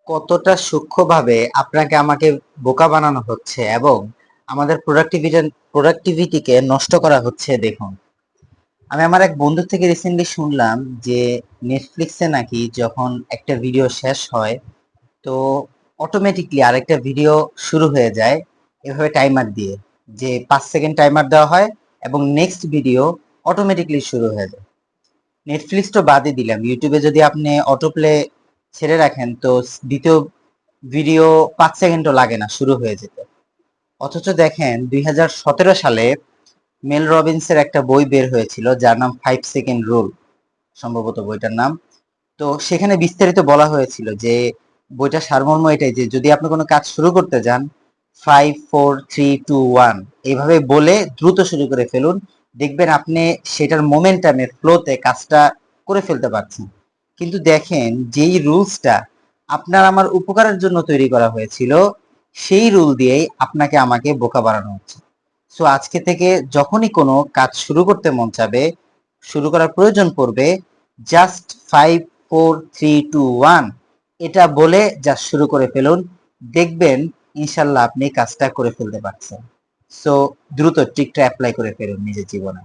কতটা সূক্ষ্মভাবে আপনাকে আমাকে বোকা বানানো হচ্ছে এবং আমাদের প্রোডাক্টিভিটিকে নষ্ট করা হচ্ছে দেখুন। আমি আমার এক বন্ধুর থেকে রিসেন্টলি শুনলাম যে নেটফ্লিক্সে নাকি যখন একটা ভিডিও শেষ হয় তো অটোমেটিকলি আরেকটা ভিডিও শুরু হয়ে যায় এভাবে টাইমার দিয়ে, যে 5 সেকেন্ড টাইমার দেওয়া হয় এবং নেক্সট ভিডিও অটোমেটিকলি শুরু হয়ে যায়। নেটফ্লিক্স তো বাদই দিলাম, ইউটিউবে যদি আপনি অটোপ্লে ছেড়ে রাখেন তো দ্বিতীয় ভিডিও 5 সেকেন্ডও লাগে না শুরু হয়ে যেতে। অথচ দেখেন 2017 সালে মেল রবিন্সের একটা বই বের হয়েছিল যার নাম 5 সেকেন্ড রুল, সম্ভবত বইটার নাম। তো সেখানে বিস্তারিত বলা হয়েছিল যে বইটার সারমর্ম এটাই যে যদি আপনি কোনো কাজ শুরু করতে যান 5 4 3 2 1 এইভাবে বলে দ্রুত শুরু করে ফেলুন, দেখবেন আপনি সেটার মোমেন্টামে ফ্লোতে কাজটা করে ফেলতে পারছেন। কিন্তু দেখেন যেই রুলসটা আপনার আমার উপকারের জন্য তৈরি করা হয়েছিল সেই রুল দিয়েই আপনাকে আমাকে বোকা বানানো হচ্ছে। সো আজকে থেকে যখনই কোনো কাজ শুরু করতে মন চাবে, শুরু করার প্রয়োজন পড়বে, জাস্ট 5 4 3 2 1 এটা বলে জাস্ট শুরু করে ফেলুন, দেখবেন ইনশাল্লাহ আপনি কাজটা করে ফেলতে পারছেন। সো দ্রুত ট্রিকটা অ্যাপ্লাই করে ফেলুন নিজের জীবনে।